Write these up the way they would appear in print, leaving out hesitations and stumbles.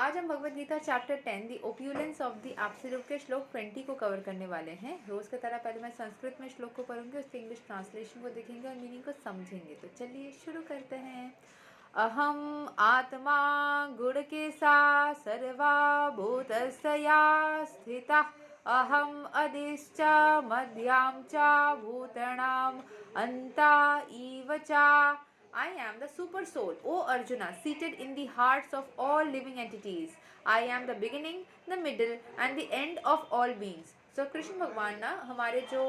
आज हम Bhagavad Gita chapter 10 the opulence of the absolute के श्लोक 20 को कवर करने वाले हैं। रोज की तरह पहले मैं संस्कृत में श्लोक को पढ़ूंगी, उसके इंग्लिश ट्रांसलेशन को देखेंगे और मीनिंग को समझेंगे। तो चलिए शुरू करते हैं। अहम आत्मा गुण के सा सर्वभूतस्य स्थिता अहम अदिश्च मध्याम च भूतानाम अन्ता इव च। I am the super soul, O Arjuna, seated in the hearts of all living entities. I am the beginning, the middle and the end of all beings. So Krishna भगवान ना हमारे जो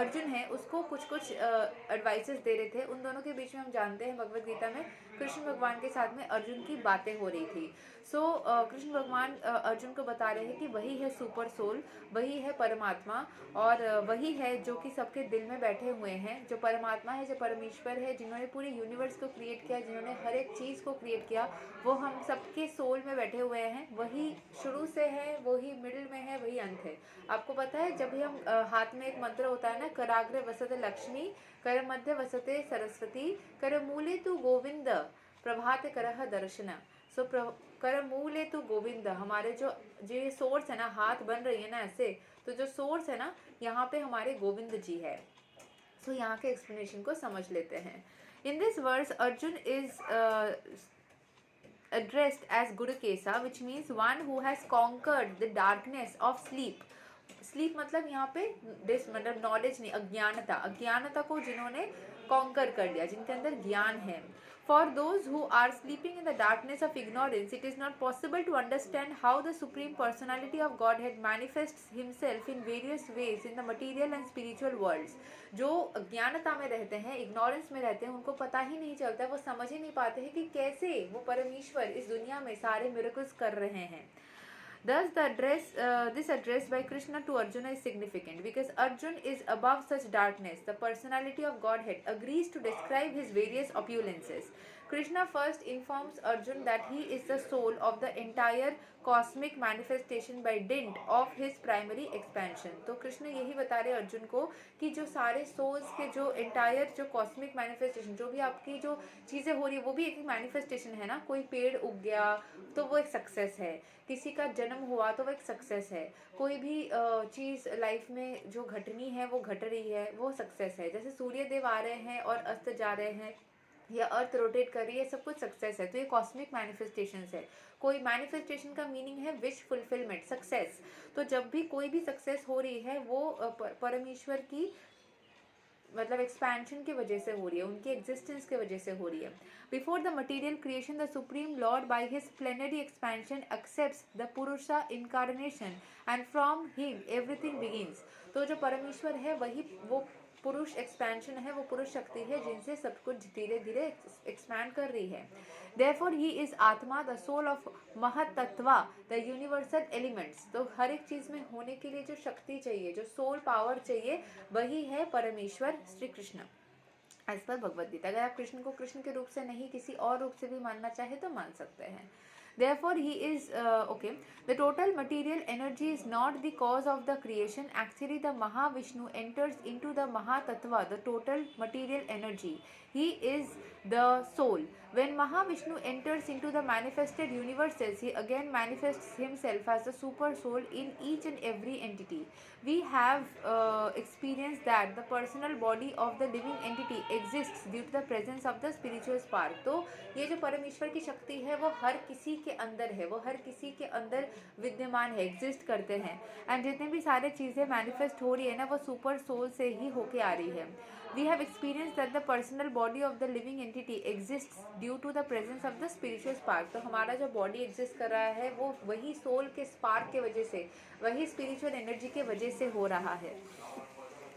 अर्जुन है उसको कुछ कुछ एडवाइसेस दे रहे थे। उन दोनों के बीच में हम जानते हैं भगवद गीता में कृष्ण भगवान के साथ में अर्जुन की बातें हो रही थी। कृष्ण भगवान अर्जुन को बता रहे हैं कि वही है सुपर सोल, वही है परमात्मा और वही है जो कि सबके दिल में बैठे हुए हैं। जो परमात्मा है, जो परमेश्वर है, जिन्होंने पूरे यूनिवर्स को क्रिएट किया, जिन्होंने हर एक चीज़ को क्रिएट किया, वो हम सबके सोल में बैठे हुए हैं। वही शुरू से है, वही मिडिल में है, वही अंत है। आपको पता है जब भी हम हाथ में एक मंत्र होता है ना, कराग्रे वसते लक्ष्मी, कर मध्य वसते सरस्वती, कर मूले तु गोविंद, प्रभात करह दर्शन। कर मूले तु गोविंद, हमारे जो सोर्स है ना, हाथ बन रही है ना ऐसे, तो जो सोर्स है ना यहाँ पे हमारे गोविंद जी है। यहाँ के एक्सप्लेनेशन को समझ लेते हैं। In this verse Arjun is addressed as Gurukesa, which means one who has conquered the darkness of sleep. Sleep मतलब यहाँ पे मतलब नॉलेज नहीं, अज्ञानता को जिन्होंने कॉन्कर कर लिया, जिनके अंदर ज्ञान है। For those who are sleeping in the darkness of ignorance, it is not possible to understand how the Supreme Personality of Godhead manifests Himself in various ways in the material and spiritual worlds. जो अज्ञानता में रहते हैं, ignorance में रहते हैं, उनको पता ही नहीं चलता, वो समझ ही नहीं पाते हैं कि कैसे वो परमेश्वर इस दुनिया में सारे मिरेकल्स कर रहे हैं। Thus, this address by Krishna to Arjuna is significant because Arjuna is above such darkness. The personality of Godhead agrees to describe his various opulences. Krishna first informs Arjuna that he is the soul of the entire cosmic manifestation by dint of his primary expansion. तो कृष्ण यही बता रहे अर्जुन को कि जो सारे souls के जो एंटायर जो कॉस्मिक मैनिफेस्टेशन, जो भी आपकी जो चीज़ें हो रही है वो भी एक मैनिफेस्टेशन है ना। कोई पेड़ उग गया तो वो एक सक्सेस है, किसी का जन्म हुआ तो वो एक सक्सेस है, कोई भी चीज़ लाइफ में जो घटनी है वो घट रही है वो सक्सेस है। जैसे सूर्य देव आ रहे हैं और अस्त जा रहे हैं, या अर्थ रोटेट कर रही है, सब कुछ सक्सेस है। तो ये कॉस्मिक मैनिफेस्टेशंस है। कोई मैनिफेस्टेशन का मीनिंग है विश फुलफिलमेंट, सक्सेस। तो जब भी कोई भी सक्सेस हो रही है वो परमेश्वर की मतलब एक्सपेंशन की वजह से हो रही है, उनकी एग्जिस्टेंस की वजह से हो रही है। Before the material creation the supreme lord by his plenary expansion accepts the Purusha incarnation and from him everything begins. तो जो परमेश्वर है वही वो पुरुष एक्सपेंशन है, वो पुरुष शक्ति है जिनसे सब कुछ धीरे धीरे एक्सपैंड कर रही है। Therefore he is आत्मा, the soul of महतत्वा, the universal elements। तो हर एक चीज में होने के लिए जो शक्ति चाहिए, जो सोल पावर चाहिए, वही है परमेश्वर श्री कृष्ण। एज पर भगवद गीता, अगर आप कृष्ण को कृष्ण के रूप से नहीं किसी और रूप से भी मानना चाहे तो मान सकते हैं। Therefore he is okay. The total material energy is not the cause of the creation. Actually the Mahavishnu enters into the Mahatattva, the total material energy. He is the soul. When Mahavishnu enters into the manifested universes, he again manifests himself as the super soul in each and every entity. We have experienced that the personal body of the living entity exists due to the presence of the spiritual spark. तो ये जो परमेश्वर की शक्ति है वो हर किसी के अंदर है, वो हर किसी के अंदर विद्यमान है, एग्जिस्ट करते हैं। एंड जितने भी सारे चीज़ें मैनिफेस्ट हो रही है ना वो सुपर सोल से ही होके आ रही है। We have experienced that the personal body of the living entity exists due to the presence of the spiritual spark. तो हमारा जो बॉडी एग्जिस्ट कर रहा है वो वही सोल के स्पार्क के वजह से, वही स्पिरिचुअल एनर्जी के वजह से हो रहा है।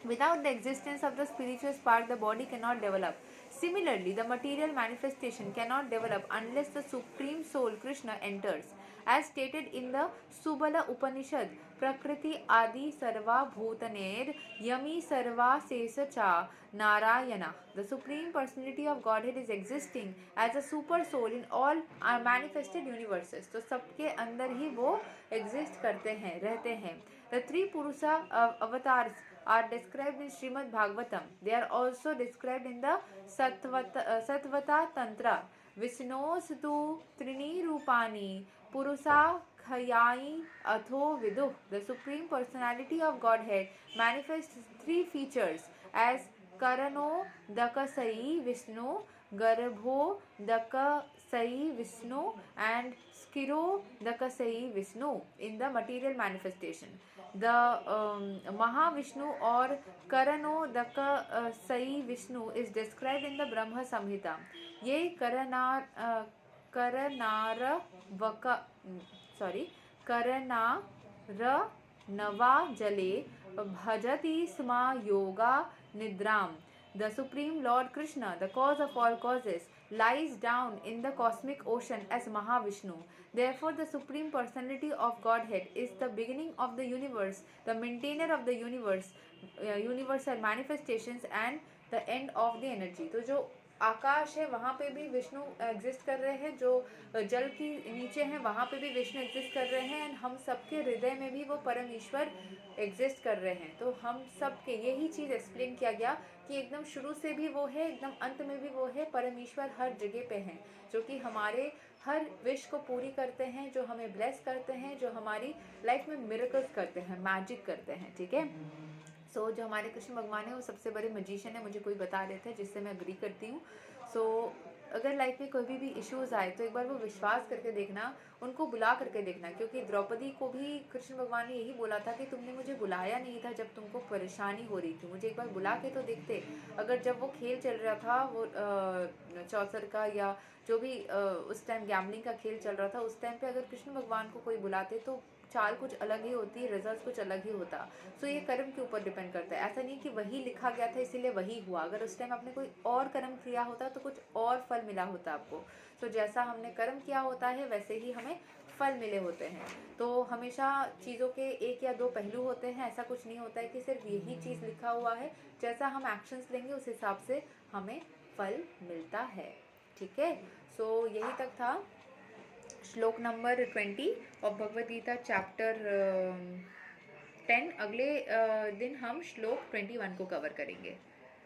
Without the existence of the spiritual spark, the body cannot develop. Similarly, the material manifestation cannot develop unless the Supreme Soul Krishna enters. As stated in the Subala Upanishad, Prakriti Adi Sarva Bhutaner Yami Sarva Sesacha Narayana. The Supreme Personality of Godhead is existing as a super soul in all manifested universes. तो सबके अंदर ही वो exist करते हैं, रहते हैं। The three Purusha avatars are described in Srimad Bhagavatam. They are also described in the Satvata Tantra, विष्णोस्तु त्रीणि रूपाणि पुरुषा खयाई अथो विदुः. The Supreme Personality of Godhead manifests three features as Karano Dakasai Vishnu, Garbho Dakasai Vishnu, and Skiro Dakasai Vishnu in the material manifestation. The Mahavishnu or Karano Dakasai Vishnu is described in the Brahma Samhita. ये करनारनवा जले भजति स्म yoga निद्राम. The Supreme Lord Krishna, the cause of all causes, lies down in the cosmic ocean as Mahavishnu. Therefore, the Supreme Personality of Godhead is the beginning of the universe, the maintainer of the universe, universal manifestations, and the end of the energy. तो जो आकाश है वहाँ पे भी Vishnu exist कर रहे हैं, जो जल की नीचे हैं वहाँ पे भी विष्णु एग्जिस्ट कर रहे हैं, एंड हम सबके हृदय में भी वो परम ईश्वर एग्जिस्ट कर रहे हैं. तो हम सबके यही चीज़ एक्सप्लेन किया गया कि एकदम शुरू से भी वो है, एकदम अंत में भी वो है. परम ईश्वर हर जगह पे हैं, जो कि हमारे हर विश को पूरी करते हैं, जो हमें ब्लेस करते हैं, जो हमारी लाइफ में मिरेकल्स करते हैं, मैजिक करते हैं. ठीक है. सो जो हमारे कृष्ण भगवान है वो सबसे बड़े मजिशियन है, मुझे कोई बता रहे थे, जिससे मैं अग्री करती हूँ. सो अगर लाइफ में कोई भी इश्यूज़ आए तो एक बार वो विश्वास करके देखना, उनको बुला करके देखना, क्योंकि द्रौपदी को भी कृष्ण भगवान ने यही बोला था कि तुमने मुझे बुलाया नहीं था जब तुमको परेशानी हो रही थी, मुझे एक बार बुला के तो देखते. अगर जब वो खेल चल रहा था, वो चौसर का या जो भी उस टाइम गैम्बलिंग का खेल चल रहा था, उस टाइम पे अगर कृष्ण भगवान को कोई बुलाते तो चाल कुछ अलग ही होती, रिजल्ट कुछ अलग ही होता. सो ये कर्म के ऊपर डिपेंड करता है. ऐसा नहीं कि वही लिखा गया था इसीलिए वही हुआ. अगर उस टाइम आपने कोई और कर्म किया होता तो कुछ और फल मिला होता आपको. सो जैसा हमने कर्म किया होता है वैसे ही हमें फल मिले होते हैं. तो हमेशा चीज़ों के एक या दो पहलू होते हैं, ऐसा कुछ नहीं होता है कि सिर्फ यही चीज़ लिखा हुआ है. जैसा हम एक्शंस लेंगे उस हिसाब से हमें फल मिलता है. ठीक है. सो यही तक था श्लोक नंबर 20 और भगवद गीता चैप्टर 10. अगले दिन हम श्लोक 21 को कवर करेंगे.